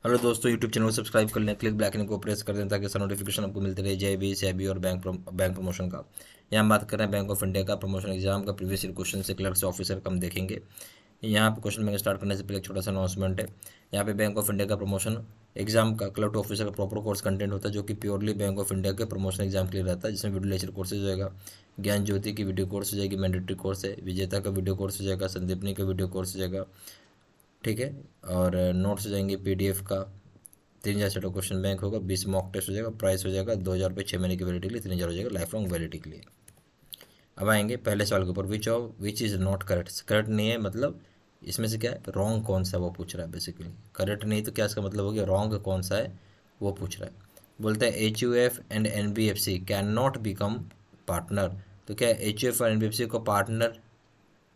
Hello दोस्तों, YouTube channel को subscribe कर लें, क्लिक बेल आइकन को प्रेस कर दें ताकि सर नोटिफिकेशन आपको मिलते रहे जेबी सेबी और बैंक प्रमोशन का। यहाँ हम बात कर रहे हैं बैंक ऑफ इंडिया का प्रमोशन एग्जाम का प्रीवियस ईयर क्वेश्चन से क्लर्क से ऑफिसर का हम देखेंगे। यहाँ पे क्वेश्चन बैंक स्टार्ट करने से पहले एक छोटा सा अनाउंसमेंट है। यहाँ पे बैंक ऑफ इंडिया का प्रमोशन एग्जाम का क्लर्क टू ऑफिसर का प्रॉपर कोर्स कंटेंट होता है जो कि प्योरली बैंक ऑफ इंडिया के प्रमोशन एग्जाम के लिए रहता है, जिसमें वीडियो लेक्चर कोर्सेज होगा, ज्ञान ज्योति की वीडियो कोर्स हो जाएगी, मैंडेटरी कोर्स है, विजेता का वीडियो कोर्स हो जाएगा, संदीपनी का वीडियो कोर्स हो जाएगा, ठीक है। और नोट्स हो जाएंगे पीडीएफ का, 3,000 सेट ऑफ क्वेश्चन बैंक होगा, 20 मॉक टेस्ट हो जाएगा, प्राइस हो जाएगा 2,000 रुपये 6 महीने की वैलिडिटी के लिए, 3,000 हो जाएगा लाइफ लॉन्ग वैलिडिटी के लिए। अब आएंगे पहले सवाल के ऊपर, which is not correct. Correct नहीं है मतलब इसमें से क्या है, रॉन्ग कौन सा है वो पूछ रहा है बेसिकली। करेक्ट नहीं तो क्या इसका मतलब हो गया, रॉन्ग कौन सा है वो पूछ रहा है। बोलता है HUF and NBFC can not become partner. तो क्या HUF और NBFC को पार्टनर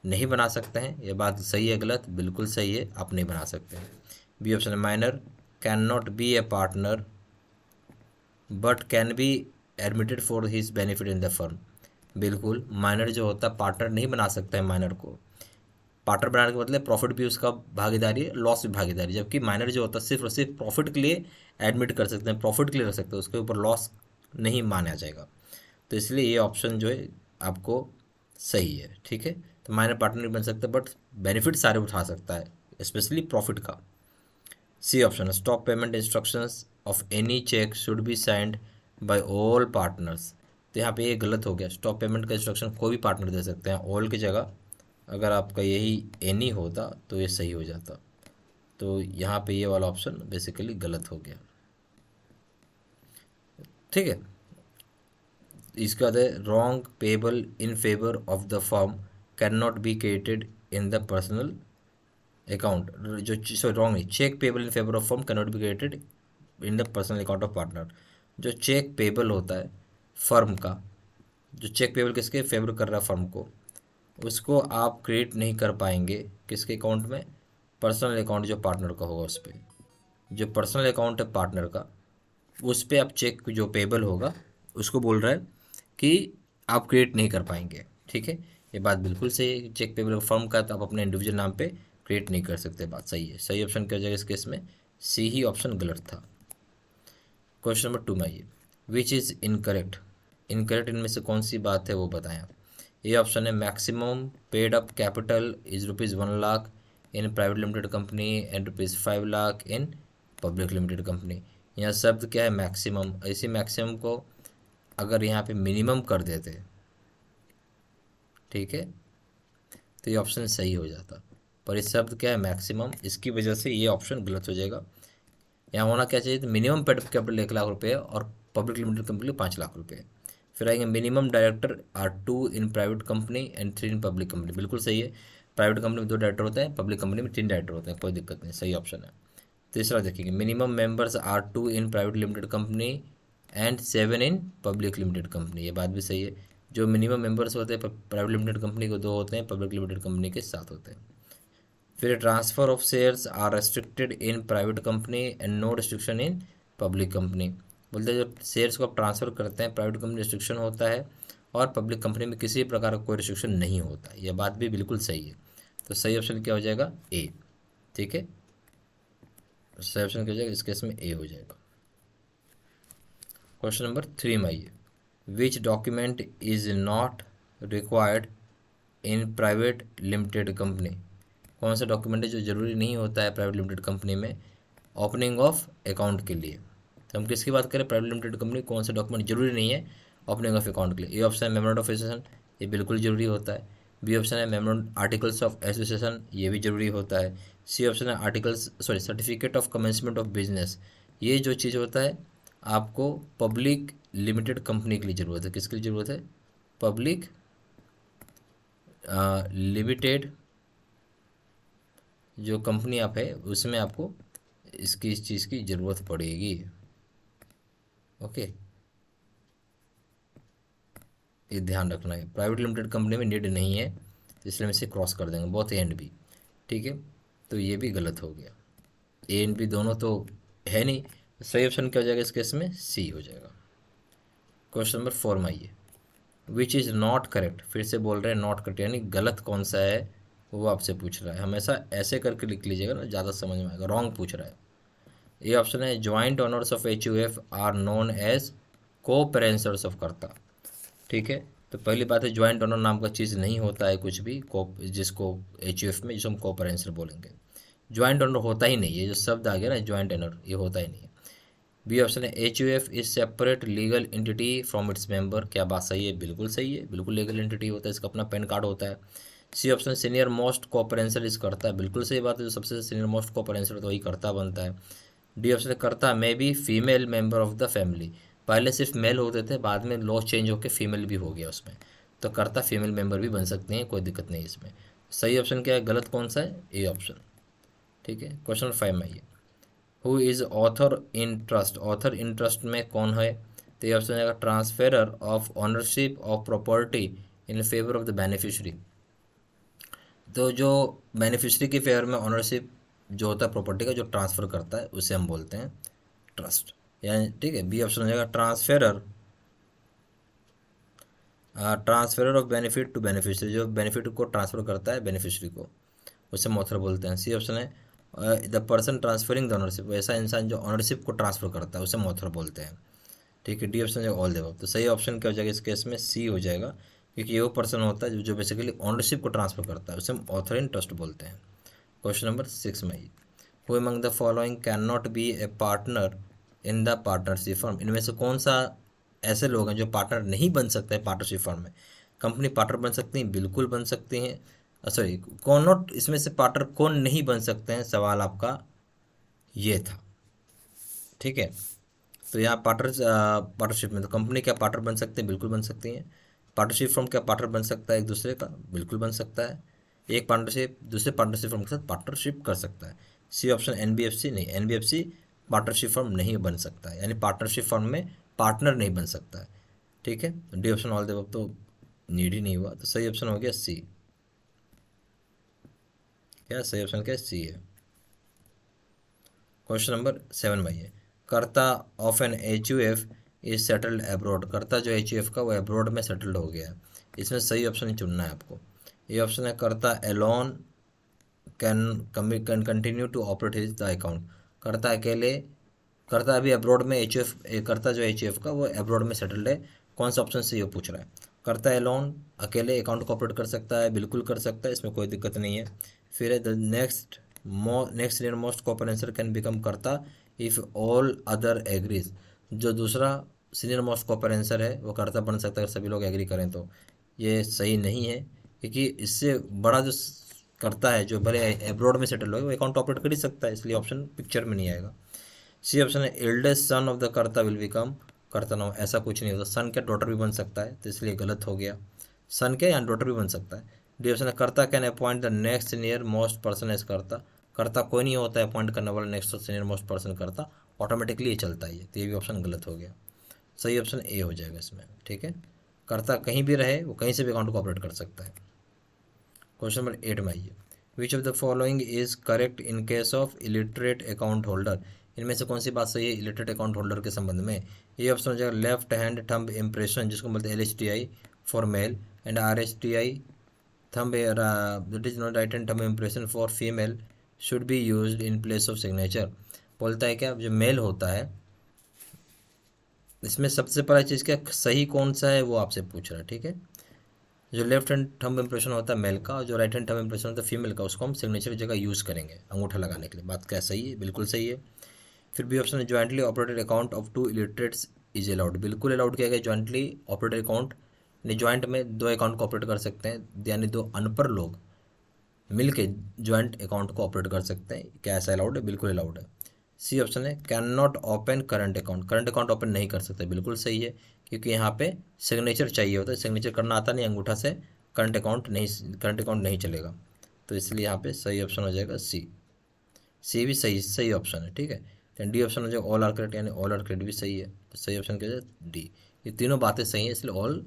नहीं बना सकते हैं? ये बात सही है गलत? बिल्कुल सही है, आप नहीं बना सकते हैं। बी ऑप्शन है, minor can not B A partner but can be admitted for his benefit in the firm. बिल्कुल, माइनर जो होता है पार्टनर नहीं बना सकता है। माइनर को पार्टनर बनाने का मतलब प्रॉफिट भी उसका भागीदारी है, लॉस भी भागीदारी, जबकि माइनर जो होता है सिर्फ और सिर्फ प्रॉफिट के लिए एडमिट कर सकते हैं, प्रॉफिट के लिए रख सकते हैं, उसके ऊपर लॉस नहीं माना जाएगा। तो इसलिए ये ऑप्शन जो है आपको सही है, ठीक है। तो माइनर पार्टनर नहीं बन सकता बट बेनिफिट सारे उठा सकता है, स्पेशली प्रॉफिट का। सी ऑप्शन है, stop payment instructions of any cheque should be signed by all partners. तो यहाँ पे ये गलत हो गया, स्टॉप पेमेंट का इंस्ट्रक्शन कोई भी पार्टनर दे सकते हैं, ऑल की जगह अगर आपका यही एनी होता तो ये सही हो जाता। तो यहाँ पे ये वाला ऑप्शन बेसिकली गलत हो गया, ठीक है। इसके बाद है, wrong payable in favour of the firm can not be created in the personal account. जो सॉरी रॉन्ग नहीं, cheque payable in favour of firm can not be created in the personal account of partner. जो cheque payable होता है firm का, जो cheque payable किसके favour कर रहा है फर्म को, उसको आप क्रिएट नहीं कर पाएंगे किसके अकाउंट में, पर्सनल अकाउंट जो पार्टनर का होगा उस पर। जो पर्सनल अकाउंट है पार्टनर का उस पर आप चेक जो पेबल होगा उसको बोल रहा है कि आप क्रिएट नहीं कर पाएंगे, ठीक है। ये बात बिल्कुल सही है, चेक पेबल फर्म का तो आप अपने इंडिविजुअल नाम पे क्रिएट नहीं कर सकते, बात सही है। सही ऑप्शन क्या हो जाएगा इस केस में, सी ही ऑप्शन गलत था। क्वेश्चन नंबर 2 में आइए, विच इज़ इनकरेक्ट। इनकरेक्ट इनमें से कौन सी बात है वो बताएं। ये ऑप्शन है, maximum paid up capital is ₹1,00,000 in private limited company and ₹5,00,000 in public limited company. यहाँ शब्द क्या है, मैक्सिमम। इसी मैक्सिमम को अगर यहाँ पे मिनिमम कर देते, ठीक है, तो ये ऑप्शन सही हो जाता, पर इस शब्द क्या है, मैक्सिमम, इसकी वजह से ये ऑप्शन गलत हो जाएगा। यहाँ होना क्या चाहिए, तो मिनिमम पेड कैपिटल 1,00,000 रुपये और पब्लिक लिमिटेड कंपनी के लिए 5,00,000 रुपये। फिर आएंगे, minimum director are 2 in private company and 3 in public company. बिल्कुल सही है, प्राइवेट कंपनी में 2 डायरेक्टर होते हैं, पब्लिक कंपनी में 3 डायरेक्टर होते हैं, कोई दिक्कत नहीं, सही ऑप्शन है। तीसरा देखेंगे, minimum members are 2 in private limited company and 7 in public limited company. ये बात भी सही है, जो मिनिमम मेंबर्स होते हैं प्राइवेट लिमिटेड कंपनी को 2 होते हैं, पब्लिक लिमिटेड कंपनी के 7 होते हैं। फिर transfer of shares are restricted in private company and no restriction in public company. बोलते हैं जो शेयर्स को आप ट्रांसफ़र करते हैं प्राइवेट कंपनी रिस्ट्रिक्शन होता है और पब्लिक कंपनी में किसी प्रकार का कोई रिस्ट्रिक्शन नहीं होता। यह बात भी बिल्कुल सही है, तो सही ऑप्शन क्या हो जाएगा, ए, ठीक है। सही ऑप्शन क्या हो जाएगा इस केस में, ए हो जाएगा। क्वेश्चन नंबर 3 में आइए, which document is not required in private limited company. कौन सा डॉक्यूमेंट है जो ज़रूरी नहीं होता है प्राइवेट लिमिटेड कंपनी में ओपनिंग ऑफ अकाउंट के लिए। तो हम किसकी बात करें, प्राइवेट लिमिटेड कंपनी, कौन सा डॉक्यूमेंट जरूरी नहीं है ओपनिंग ऑफ अकाउंट के लिए। ए ऑप्शन है, मेमोरेंडम ऑफ एसोसिएशन, ये बिल्कुल जरूरी होता है। बी ऑप्शन है, मेमोरेंडम आर्टिकल्स ऑफ एसोसिएशन, ये भी जरूरी होता है। सी ऑप्शन है, certificate of commencement of business. ये जो चीज़ होता है आपको पब्लिक लिमिटेड कंपनी के लिए ज़रूरत है। किसके लिए ज़रूरत है, पब्लिक लिमिटेड जो कंपनी आप है उसमें आपको इस चीज़ की ज़रूरत पड़ेगी, ओके। ये ध्यान रखना है, प्राइवेट लिमिटेड कंपनी में नीड नहीं है, तो इसलिए हम इसे क्रॉस कर देंगे, बोथ ए एंड बी, ठीक है। तो ये भी गलत हो गया, ए एंड बी दोनों तो है नहीं। सही ऑप्शन क्या हो जाएगा इस केस में, सी हो जाएगा। क्वेश्चन नंबर 4 में आइए, विच इज़ नॉट करेक्ट। फिर से बोल रहे हैं नॉट करेक्ट, यानी गलत कौन सा है वो आपसे पूछ रहा है। हमेशा ऐसे करके लिख लीजिएगा ना, ज़्यादा समझ में आएगा। रॉन्ग पूछ रहा है, ये ऑप्शन है joint owners of HUF are known as coparceners of कर्ता। ठीक है, तो पहली बात है ज्वाइंट ओनर नाम का चीज़ नहीं होता है कुछ भी को, जिसको HUF में जिसको हम को पेरेंसर बोलेंगे। ज्वाइंट ओनर होता ही नहीं है, जो शब्द आ गया ना ज्वाइंट ओनर, ये होता ही नहीं है। बी ऑप्शन है HUF is separate legal entity from its member. क्या बात सही है? बिल्कुल सही है, बिल्कुल लीगल एंटिटी होता है, इसका अपना पैन कार्ड होता है। सी ऑप्शन सीनियर मोस्ट कोऑपरेंसर इस करता है। बिल्कुल सही बात है, जो सबसे सीनियर मोस्ट कोऑपरेंसर तो वही करता बनता है। डी ऑप्शन करता may be female member of the family. पहले सिर्फ मेल होते थे, बाद में लॉ चेंज होकर फीमेल भी हो गया उसमें, तो करता फीमेल मेंबर भी बन सकते हैं, कोई दिक्कत नहीं इसमें। सही ऑप्शन क्या है? गलत कौन सा है? A option. ठीक है, क्वेश्चन नंबर 5 में आइए। Who is author in trust. Author in trust में कौन है? तो ये ऑप्शन आएगा transferor of ownership of property in favour of the beneficiary. तो जो बेनिफिशरी के फेवर में ऑनरशिप जो होता है प्रॉपर्टी का, जो ट्रांसफ़र करता है, उसे हम बोलते हैं ट्रस्ट। यानी ठीक है, बी ऑप्शन हो जाएगा ट्रांसफेरर, ट्रांसफेरर ऑफ बेनिफिट टू बेनिफिशरी, जो बेनिफिट को ट्रांसफ़र करता है बेनिफिशरी को, उसे हम ऑथर बोलते हैं। सी ऑप्शन है the person transferring the ownership, ऐसा इंसान जो ऑनरशिप को ट्रांसफ़र करता है उसे हम ऑथर बोलते हैं। ठीक है, डी ऑप्शन जो ऑल देव। तो सही ऑप्शन क्या हो जाएगा इस केस में? सी हो जाएगा, क्योंकि ये वो पर्सन होता है जो बेसिकली ऑनरशिप को ट्रांसफर करता है, उसे हम ऑथर इन ट्रस्ट बोलते हैं। क्वेश्चन नंबर 6 में, who among the following can not B A partner in the partnership firm. इनमें से कौन सा ऐसे लोग हैं जो पार्टनर नहीं बन सकते हैं पार्टनरशिप फर्म में? कंपनी पार्टनर बन सकती हैं, बिल्कुल बन सकती हैं। सॉरी, कौन नॉट, इसमें से पार्टनर कौन नहीं बन सकते हैं, सवाल आपका ये था। ठीक है, तो यहाँ पार्टनरशिप में तो कंपनी क्या पार्टनर बन सकते हैं? बिल्कुल बन सकती हैं। पार्टनरशिप फर्म क्या पार्टनर बन सकता है एक दूसरे का? बिल्कुल बन सकता है। एक पार्टनरशिप दूसरे पार्टनरशिप फर्म के साथ पार्टनरशिप कर सकता है। सी ऑप्शन NBFC नहीं, NBFC पार्टनरशिप फर्म नहीं बन सकता है, यानी पार्टनरशिप फर्म में पार्टनर नहीं बन सकता है। ठीक है, डी ऑप्शन ऑल देव तो नीड ही नहीं हुआ, तो सही ऑप्शन हो गया सी। क्या सही ऑप्शन क्या? सी है। क्वेश्चन नंबर 7 में आइए। Karta of an HUF is settled abroad. Karta जो HUF का वो अब्रॉड में सेटल्ड हो गया है, इसमें सही ऑप्शन ही चुनना है आपको। ये ऑप्शन है karta alone can continue to operate his the account. Karta अकेले, कर्ता अभी अब्रॉड में HUF, कर्ता जो HUF का वो अब्रॉड में सेटल्ड है। कौन सा ऑप्शन से ये पूछ रहा है? कर्ता एलोन अकेले अकाउंट को ऑपरेट कर सकता है, बिल्कुल कर सकता है, इसमें कोई दिक्कत नहीं है। फिर है the next senior most coparcener can become karta if all other agrees. जो दूसरा सीनियर मोस्ट कोऑपरेंसर है वो कर्ता बन सकता है अगर सभी लोग एग्री करें तो। ये सही नहीं है, क्योंकि इससे बड़ा जो करता है जो भले एब्रॉड में सेटल हो वो अकाउंट ऑपरेट कर ही सकता है, इसलिए ऑप्शन पिक्चर में नहीं आएगा। सी ऑप्शन है एल्डेस्ट सन ऑफ द कर्ता विल बिकम कर्ता। नाउ ऐसा कुछ नहीं होता, सन क्या डॉटर भी बन सकता है, तो इसलिए गलत हो गया। सन क्या यहाँ डॉटर भी बन सकता है। डी ऑप्शन है karta can appoint the next senior most person as karta. Karta कोई नहीं होता है अपॉइंट करने वाला नेक्स्ट सीनियर मोस्ट पर्सन करता, ऑटोमेटिकली ये चलता है, तो ये भी ऑप्शन गलत हो गया। सही ऑप्शन ए हो जाएगा इसमें। ठीक है, कर्ता कहीं भी रहे वो कहीं से भी अकाउंट को ऑपरेट कर सकता है। क्वेश्चन नंबर 8 में आइए। Which of the following is correct in case of illiterate account holder. इनमें से कौन सी बात सही है इलिटरेट अकाउंट होल्डर के संबंध में? ये ऑप्शन हो जाएगा लेफ्ट हैंड थंब इम्प्रेशन, जिसको बोलते हैं LHTI for male, and RHTI thumb, that is not right hand thumb impression for female should be used in place of signature. बोलता है क्या जो मेल होता है इसमें सबसे पहला चीज़ क्या सही कौन सा है वो आपसे पूछ रहा है। ठीक है, जो लेफ्ट हैंड थंब इम्प्रेशन होता है मेल का और जो राइट हैंड थंब इम्प्रेशन होता है फीमेल का, उसको हम सिग्नेचर की जगह यूज़ करेंगे अंगूठा लगाने के लिए। बात क्या सही है? बिल्कुल सही है। फिर बी ऑप्शन है jointly operated account of two illiterates is allowed. बिल्कुल अलाउड किया गया ज्वाइंटली ऑपरेटेड अकाउंट, यानी ज्वाइंट में दो अकाउंट को ऑपरेट कर सकते हैं, यानी दो अनपढ़ लोग मिल के ज्वाइंट अकाउंट को ऑपरेट कर सकते हैं। क्या ऐसा अलाउड है? बिल्कुल अलाउड है। सी ऑप्शन है can not open current account. Current account open नहीं कर सकते, बिल्कुल सही है, क्योंकि यहाँ पे सिग्नेचर चाहिए होता है, सिग्नेचर करना आता नहीं अंगूठा से, करंट अकाउंट नहीं चलेगा, तो इसलिए यहाँ पे सही ऑप्शन हो जाएगा सी। सी भी सही सही ऑप्शन है। ठीक है, तो डी ऑप्शन हो जाएगा ऑल आर करेक्ट, यानी ऑल आर करेक्ट भी सही है, तो सही ऑप्शन क्या है डी। ये तीनों बातें सही है, इसलिए ऑल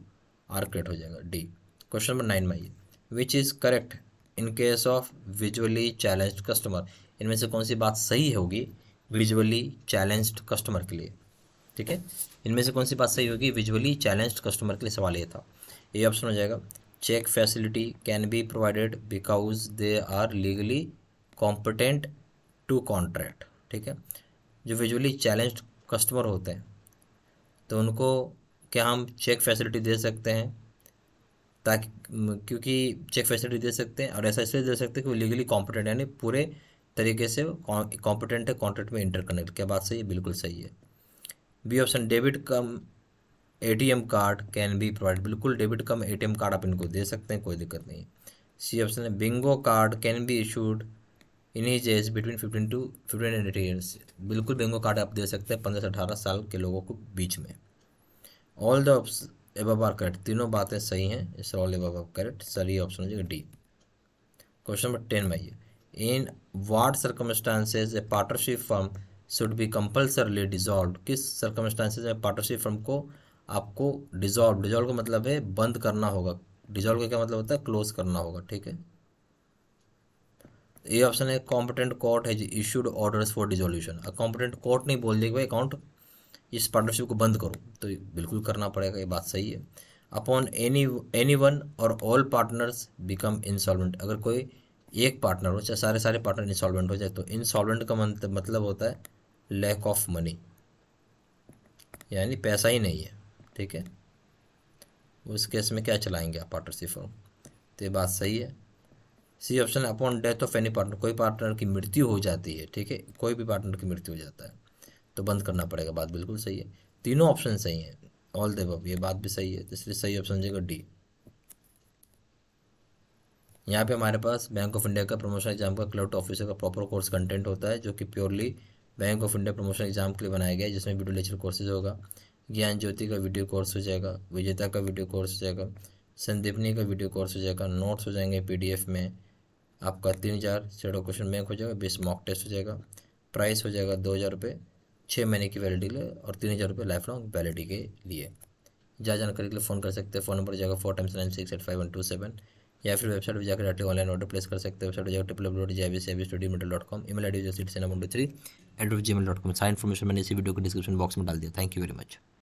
आर करेक्ट हो जाएगा डी। क्वेश्चन नंबर 9 में आइए। Which is correct in case of visually challenged customer. इनमें से कौन सी बात सही होगी विजुअली चैलेंज्ड कस्टमर के लिए? ठीक है, इनमें से कौन सी बात सही होगी विजुअली चैलेंज्ड कस्टमर के लिए? सवाल ये था। ये ऑप्शन हो जाएगा cheque facility can be provided because they are legally competent to contract. ठीक है, जो विजुअली चैलेंज्ड कस्टमर होते हैं, तो उनको क्या हम चेक फैसिलिटी दे सकते हैं, ताकि क्योंकि चेक फैसिलिटी दे सकते हैं और ऐसा इसलिए दे सकते हैं कि वो लीगली कॉम्पिटेंट, यानी पूरे तरीके से कॉम्पिटेंट है कॉन्ट्रैक्ट में इंटर करने के लिए। क्या बात सही है? बिल्कुल सही है। B option, debit cum ATM card can be provide, बिल्कुल डेबिट कम एटीएम कार्ड आप इनको दे सकते हैं, कोई दिक्कत नहीं। सी ऑप्शन है, bingo card can be issued in age age between 15 and 80 years, बिल्कुल बिंगो कार्ड आप दे सकते हैं 15 से 18 साल के लोगों को बीच में। All the above are correct, तीनों बातें सही हैं, इस ऑल एबव आर करेक्ट, सही ऑप्शन हो जाएगा डी। क्वेश्चन नंबर 10 में आइए, in what circumstances a partnership firm should be compulsorily dissolve, किस सर्कमस्टांसेज में पार्टनरशिप फर्म को आपको डिजॉल्व का मतलब है बंद करना होगा, डिजॉल्व का क्या मतलब होता है? क्लोज करना होगा, ठीक है। ए ऑप्शन है, कॉम्पिटेंट कोर्ट है issued orders for dissolution, competent court नहीं बोल देगा भाई अकाउंट इस पार्टनरशिप को बंद करो, तो बिल्कुल करना पड़ेगा, ये बात सही है। अपॉन एनी वन और ऑल पार्टनर्स बिकम इंसॉल्वेंट, अगर कोई एक पार्टनर हो चाहे सारे सारे पार्टनर इंसॉल्वेंट हो जाए, तो इंसॉल्वेंट का मतलब होता है लैक ऑफ मनी, यानी पैसा ही नहीं है, ठीक है। उस केस में क्या चलाएंगे आप पार्टनरशिप फॉर्म, तो ये बात सही है। C option, upon death of any partner, कोई पार्टनर की मृत्यु हो जाती है, ठीक है, कोई भी पार्टनर की मृत्यु हो जाता है तो बंद करना पड़ेगा, बात बिल्कुल सही है। तीनों ऑप्शन सही हैं, ऑल द अबव, ये बात भी सही है, तो इसलिए सही ऑप्शन हो जाएगा डी। यहाँ पे हमारे पास बैंक ऑफ इंडिया का प्रमोशन एग्जाम का क्लर्क ऑफिसर का प्रॉपर कोर्स कंटेंट होता है, जो कि purely bank of India promotion exam के लिए बनाया गया है, जिसमें वीडियो लेक्चर कोर्सेज होगा, ज्ञान ज्योति का वीडियो कोर्स हो जाएगा, विजेता का वीडियो कोर्स हो जाएगा, संदीपनी का वीडियो कोर्स हो जाएगा, नोट्स हो जाएंगे पीडीएफ में, आपका 3000 शेडो क्वेश्चन बैंक हो जाएगा, 20 मॉक टेस्ट हो जाएगा, प्राइस हो जाएगा 2000 रुपये 6 महीने की वैलिडिटी के लिए और 3000 रुपये लाइफ लॉन्ग वैलिडिटी के लिए। ज़्यादा जानकारी के लिए फ़ोन कर सकते हैं, फ़ोन नंबर जाएगा 4x9685 या फिर वेबसाइट पर जाकर डायरेक्टली ऑनलाइन ऑर्डर प्लेस कर सकते हैं, वेबसाइट पर जाकर www.jbcabstudymental.com, email ID 67 3@gmail.com। सारी इन्फॉर्मेशन मैंने इसी वीडियो के डिस्क्रिप्शन बॉक्स में डाल दिया। Thank you very much.